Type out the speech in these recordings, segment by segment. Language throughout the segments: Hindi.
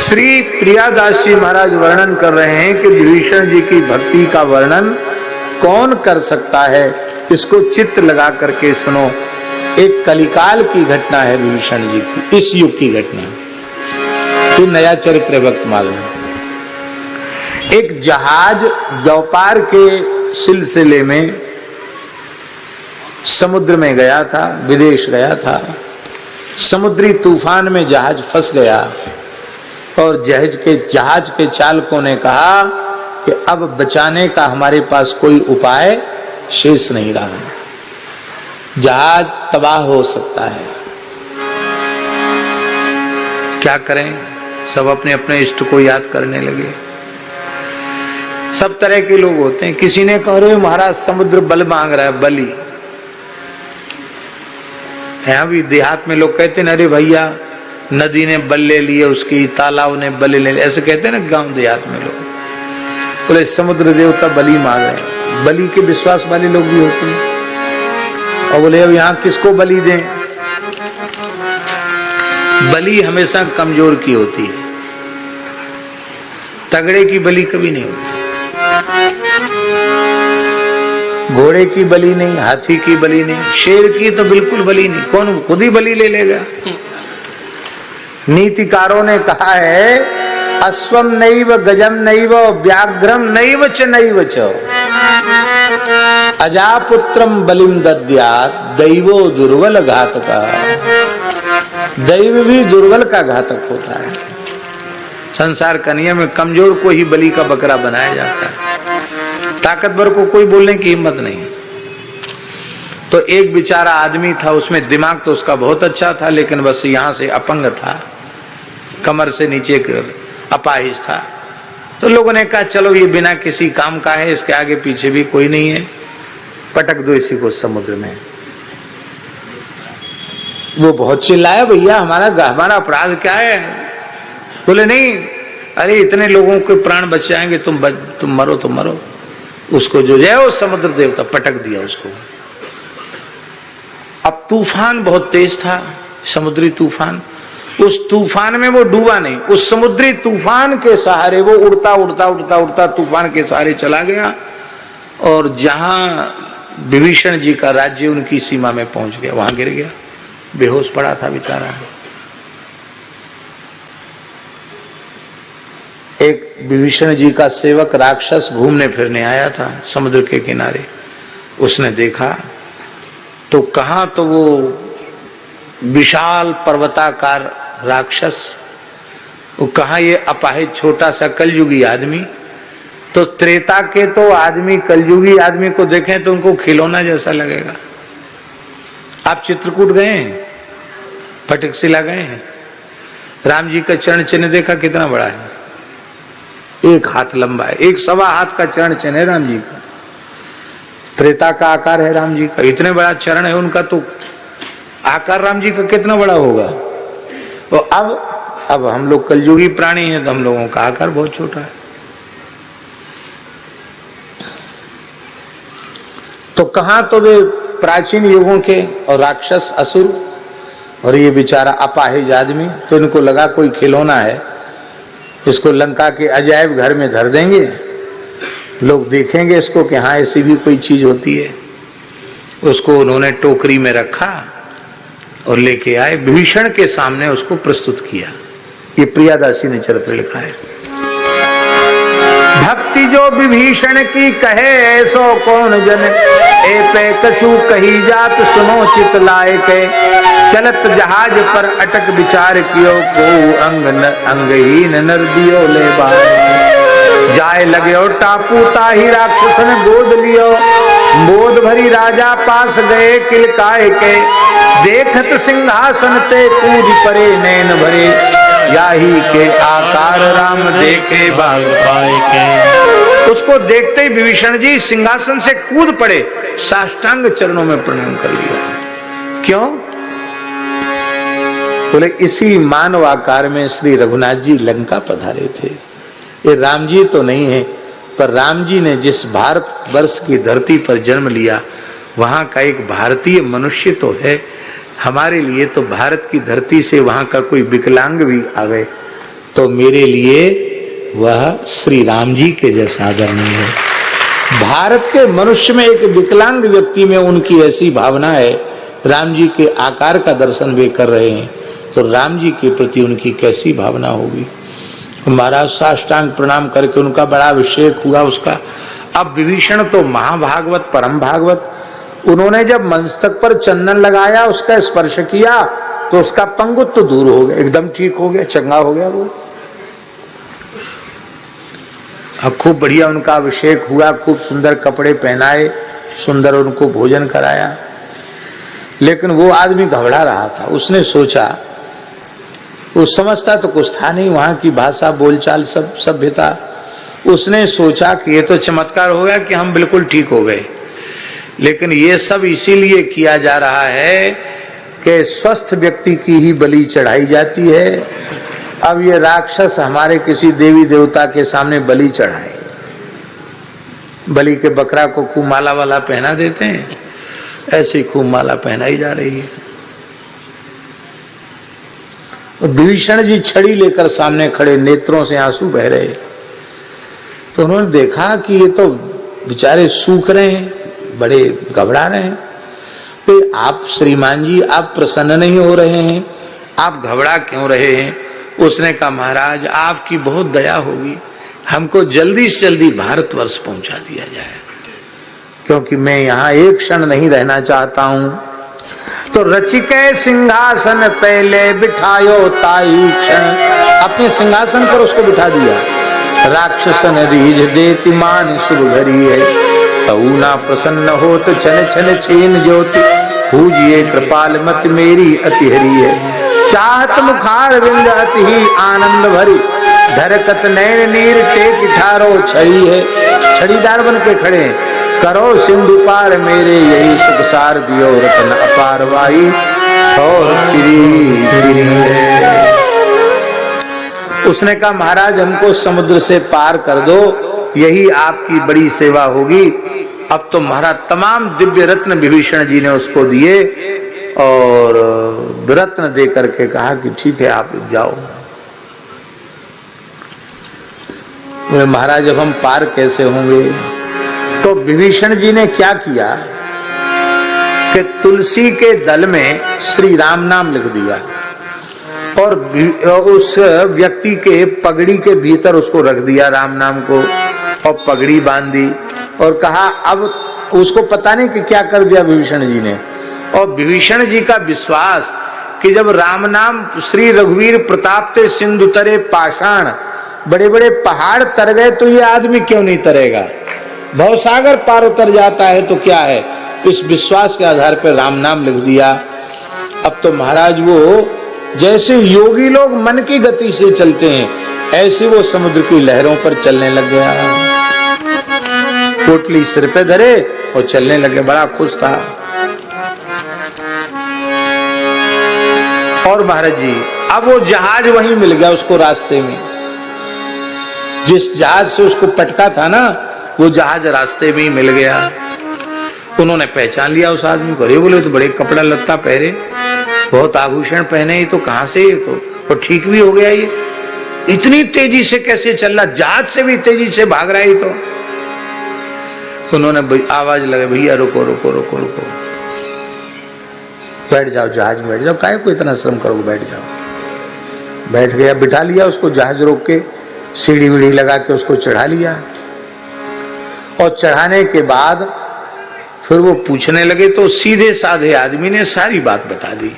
श्री प्रियादास जी महाराज वर्णन कर रहे हैं कि विभीषण जी की भक्ति का वर्णन कौन कर सकता है। इसको चित्त लगा करके सुनो। एक कलिकाल की घटना है विभीषण जी की, इस युग की घटना। ये नया चरित्र भक्तमाल में एक जहाज व्यापार के सिलसिले में समुद्र में गया था, विदेश गया था। समुद्री तूफान में जहाज फंस गया और जहाज के चालकों ने कहा कि अब बचाने का हमारे पास कोई उपाय शेष नहीं रहा, जहाज तबाह हो सकता है, क्या करें। सब अपने अपने इष्ट को याद करने लगे। सब तरह के लोग होते हैं। किसी ने कहा रे महाराज समुद्र बल मांग रहा है, बलि। यहाँ भी देहात में लोग कहते हैं अरे भैया नदी ने बल ले लिए उसकी, तालाब ने बल ले लिए, ऐसे कहते हैं ना गांव देहात में लोग। बोले समुद्र देवता बलि मांग रहे हैं। बलि के विश्वास वाले लोग भी होते हैं। और बोले अब यहाँ किसको बलि दें। बलि हमेशा कमजोर की होती है, तगड़े की बलि कभी नहीं होती। घोड़े की बलि नहीं, हाथी की बलि नहीं, शेर की तो बिल्कुल बलि नहीं। कौन खुद ही बलि ले लेगा। नीतिकारों ने कहा है अश्वम नैव गजम नैव व्याघ्रम नैव च नैव च अजापुत्रम बलिम दद्यात् दैवो दुर्बल घातका। दैव भी दुर्बल का घातक होता है। संसार का नियम में कमजोर को ही बलि का बकरा बनाया जाता है, ताकतवर को कोई बोलने की हिम्मत नहीं। तो एक बेचारा आदमी था, उसमें दिमाग तो उसका बहुत अच्छा था, लेकिन बस यहां से अपंग था, कमर से नीचे अपाहिज था। तो लोगों ने कहा चलो ये बिना किसी काम का है, इसके आगे पीछे भी कोई नहीं है, पटक दो इसी को समुद्र में। वो बहुत चिल्लाया भैया हमारा अपराध क्या है। बोले नहीं, अरे इतने लोगों के प्राण बच जाएंगे, तुम मरो तो मरो। उसको जो है वो समुद्र देवता पटक दिया उसको। अब तूफान बहुत तेज था, समुद्री तूफान। उस तूफान में वो डूबा नहीं, उस समुद्री तूफान के सहारे वो उड़ता उड़ता उड़ता उड़ता तूफान के सहारे चला गया और जहां विभीषण जी का राज्य उनकी सीमा में पहुंच गया, वहां गिर गया, बेहोश पड़ा था बेचारा। एक विभीषण जी का सेवक राक्षस घूमने फिरने आया था समुद्र के किनारे। उसने देखा तो कहां तो वो विशाल पर्वताकार राक्षस, वो कहां ये अपाहिज छोटा सा कलयुगी आदमी। तो त्रेता के तो आदमी कलयुगी आदमी को देखें तो उनको खिलौना जैसा लगेगा। आप चित्रकूट गए हैं, फटिकशिला गए हैं, राम जी का चरण चिन्ह देखा कितना बड़ा है, 1 हाथ लंबा है, 1 सवा हाथ का चरण चिन्ह है राम जी का। त्रेता का आकार है राम जी का, इतने बड़ा चरण है उनका, तो आकार राम जी का कितना बड़ा होगा। तो अब हम लोग कलयुगी प्राणी हैं तो हम लोगों का आकार बहुत छोटा है। तो कहां तो वे प्राचीन युगों के और राक्षस असुर, और ये बेचारा अपाहिज आदमी। तो इनको लगा कोई खिलौना है, इसको लंका के अजायब घर में धर देंगे, लोग देखेंगे इसको कि हाँ ऐसी भी कोई चीज होती है। उसको उन्होंने टोकरी में रखा और लेके आए, विभीषण के सामने उसको प्रस्तुत किया। ये प्रियादासी ने चरित्र लिखा है। भक्ति जो विभीषण की कहे ऐसो कौन जन, ए पे कछु कही जात सुनो चित लाए के। चलत जहाज पर अटक विचार कियो, को अंगहीन नर दियो ले बाए। जाए लगे और टापू ताही राक्षसन गोद लियो, बोध भरी राजा पास गए किलकाए के। देखत सिंहासन ते कूद परे नैन भरे, याही के आकार राम देखे बाग पाए के। उसको देखते ही विभीषण जी सिंहासन से कूद पड़े, साष्टांग चरणों में प्रणाम कर लिया। क्यों? बोले इसी मानव आकार में श्री रघुनाथ जी लंका पधारे थे। ये राम जी तो नहीं है, पर राम जी ने जिस भारत वर्ष की धरती पर जन्म लिया, वहां का एक भारतीय मनुष्य तो है। हमारे लिए तो भारत की धरती से वहां का कोई विकलांग भी आवे तो मेरे लिए वह श्री राम जी के जैसा आदरणीय है। भारत के मनुष्य में एक विकलांग व्यक्ति में उनकी ऐसी भावना है, राम जी के आकार का दर्शन वे कर रहे हैं, तो राम जी के प्रति उनकी कैसी भावना होगी। महाराज साष्टांग प्रणाम करके उनका बड़ा अभिषेक हुआ उसका। अब विभीषण तो महाभागवत परम भागवत, उन्होंने जब मस्तक पर चंदन लगाया, उसका स्पर्श किया तो उसका पंगुत तो दूर हो गया, एकदम ठीक हो गया, चंगा हो गया वो। अब खूब बढ़िया उनका अभिषेक हुआ, खूब सुंदर कपड़े पहनाए, सुंदर उनको भोजन कराया। लेकिन वो आदमी घबरा रहा था। उसने सोचा, वो समझता तो कुछ था नहीं, वहां की भाषा बोलचाल सब सभ्यता। उसने सोचा कि ये तो चमत्कार हो गया कि हम बिल्कुल ठीक हो गए, लेकिन ये सब इसीलिए किया जा रहा है कि स्वस्थ व्यक्ति की ही बलि चढ़ाई जाती है। अब ये राक्षस हमारे किसी देवी देवता के सामने बलि चढ़ाए, बलि के बकरा को खूब माला वाला पहना देते हैं, ऐसी खूब माला पहनाई जा रही है। विभीषण जी छड़ी लेकर सामने खड़े, नेत्रों से आंसू बह रहे। तो उन्होंने देखा कि ये तो बेचारे सूख रहे हैं, बड़े घबरा रहे हैं। तो आप श्रीमान जी, आप प्रसन्न नहीं हो रहे हैं, आप घबरा क्यों रहे हैं? उसने कहा, महाराज आपकी बहुत दया होगी, हमको जल्दी से जल्दी भारतवर्ष पहुंचा दिया जाए, क्योंकि मैं यहाँ एक क्षण नहीं रहना चाहता हूं। तो रचिके सिंहासन पहले बिठायो ताई क्षण, अपने सिंहासन पर उसको बिठा दिया। राक्षसन रीझ देति मान सुरभरी है, तऊ ना प्रसन्न हो तो छन छन छीन ज्योति, पूजिए कृपाल मत मेरी अति हरी है। चाहत मुखार बिंद अति ही आनंद भरी, धरकत नैन नीर टेक ठारो छड़ी है। छड़ीदार बन के खड़े, करो सिंधु पार मेरे यही सुख सार दियो रतन अपार वाई और फिरी है। उसने कहा, महाराज हमको समुद्र से पार कर दो, यही आपकी बड़ी सेवा होगी। अब तो महाराज तमाम दिव्य रत्न विभीषण जी ने उसको दिए और रत्न दे करके कहा कि ठीक है आप जाओ। महाराज अब हम पार कैसे होंगे? तो विभीषण जी ने क्या किया कि तुलसी के दल में श्री राम नाम लिख दिया और उस व्यक्ति के पगड़ी के भीतर उसको रख दिया राम नाम को, और पगड़ी बांधी और कहा, अब उसको पता नहीं कि क्या कर दिया विभीषण जी ने। और विभीषण जी का विश्वास कि जब राम नाम श्री रघुवीर प्रताप ते सिंधु तरे पाषाण, बड़े बड़े पहाड़ तर गए तो ये आदमी क्यों नहीं तरेगा? भवसागर पार उतर जाता है तो क्या है? इस विश्वास के आधार पर राम नाम लिख दिया। अब तो महाराज वो जैसे योगी लोग मन की गति से चलते हैं, ऐसे वो समुद्र की लहरों पर चलने लग गया। पोटली सिर पे धरे और चलने लगे, बड़ा खुश था। और महाराज जी अब वो जहाज वहीं मिल गया उसको रास्ते में, जिस जहाज से उसको पटका था ना, वो जहाज रास्ते में ही मिल गया। उन्होंने पहचान लिया उस आदमी को। अरे बोले, तो बड़े कपड़ा लत्ता पहरे, बहुत आभूषण पहने, ये तो कहां से? ये तो ठीक भी हो गया, ये इतनी तेजी से कैसे चल रहा? जहाज से भी तेजी से भाग रहा है। तो उन्होंने आवाज लगे, भैया रुको रुको रुको रुको, बैठ जाओ, जहाज में बैठ जाओ, काहे को इतना श्रम करोगे, बैठ जाओ। बैठ गया, बिठा लिया उसको, जहाज रोक के सीढ़ी वीढ़ी लगा के उसको चढ़ा लिया। और चढ़ाने के बाद फिर वो पूछने लगे, तो सीधे साधे आदमी ने सारी बात बता दी।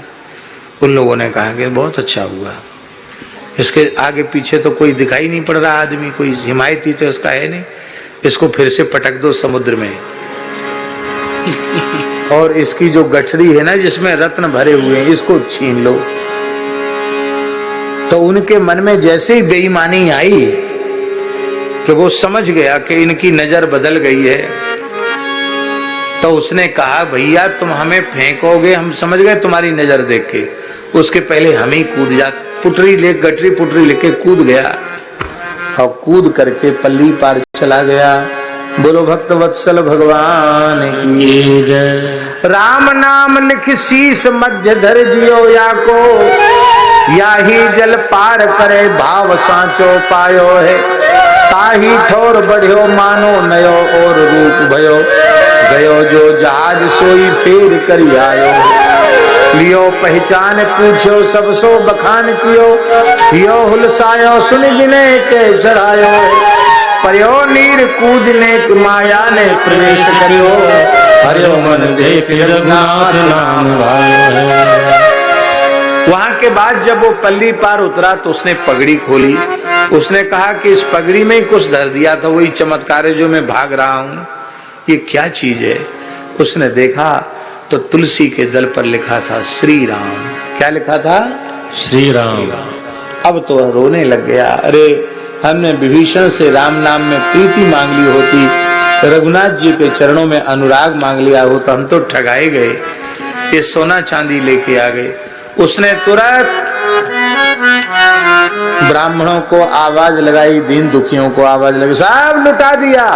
उन लोगों ने कहा कि बहुत अच्छा हुआ, इसके आगे पीछे तो कोई दिखाई नहीं पड़ रहा आदमी, कोई हिमायती तो इसका है नहीं, इसको फिर से पटक दो समुद्र में। और इसकी जो गठरी है ना जिसमें रत्न भरे हुए हैं, इसको छीन लो। तो उनके मन में जैसे ही बेईमानी आई कि वो समझ गया कि इनकी नजर बदल गई है, तो उसने कहा, भैया तुम हमें फेंकोगे, हम समझ गए तुम्हारी नजर देख के, उसके पहले हम ही कूद जाते। पुटरी ले, गठरी पुटरी लेके कूद गया और कूद करके पल्ली पार चला गया। बोलो भक्त वत्सल भगवान की जय। राम नाम लिख शीस मध्य धर जियो या को, या ही जल पार करे भाव सांचो पायो है, ताही ठोर बढ़ियो मानो नयो और रूप भयो, गयो जो जहाज सोई फेर करी आयो, लियो पहचान पूछो सब सो बखान कियो, यो हुलसायो सुन जिने के चढ़ायो, पर्यो नीर कूदने माया ने प्रवेश करियो, हरियो मन देख रघुनाथ नाम भायो। वहां के बाद जब वो पल्ली पार उतरा तो उसने पगड़ी खोली, उसने कहा कि इस पगड़ी में ही कुछ धर दिया था, वही चमत्कार है जो मैं भाग रहा हूं, ये क्या चीज है। उसने देखा तो तुलसी के दल पर लिखा था श्री राम। क्या लिखा था? श्री राम। अब तो रोने लग गया, अरे हमने विभीषण से राम नाम में प्रीति मांग ली होती, रघुनाथ जी के चरणों में अनुराग मांग लिया होता, हम तो ठगाए गए, ये सोना चांदी लेके आ गए। उसने तुरंत ब्राह्मणों को आवाज लगाई, दीन दुखियों को आवाज लगाई, सब लुटा दिया,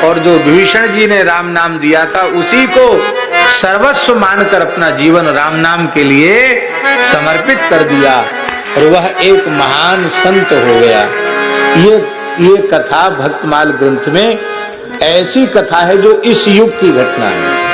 और जो विभीषण जी ने राम नाम दिया था उसी को सर्वस्व मानकर अपना जीवन राम नाम के लिए समर्पित कर दिया, और वह एक महान संत हो गया। ये कथा भक्तमाल ग्रंथ में ऐसी कथा है जो इस युग की घटना है।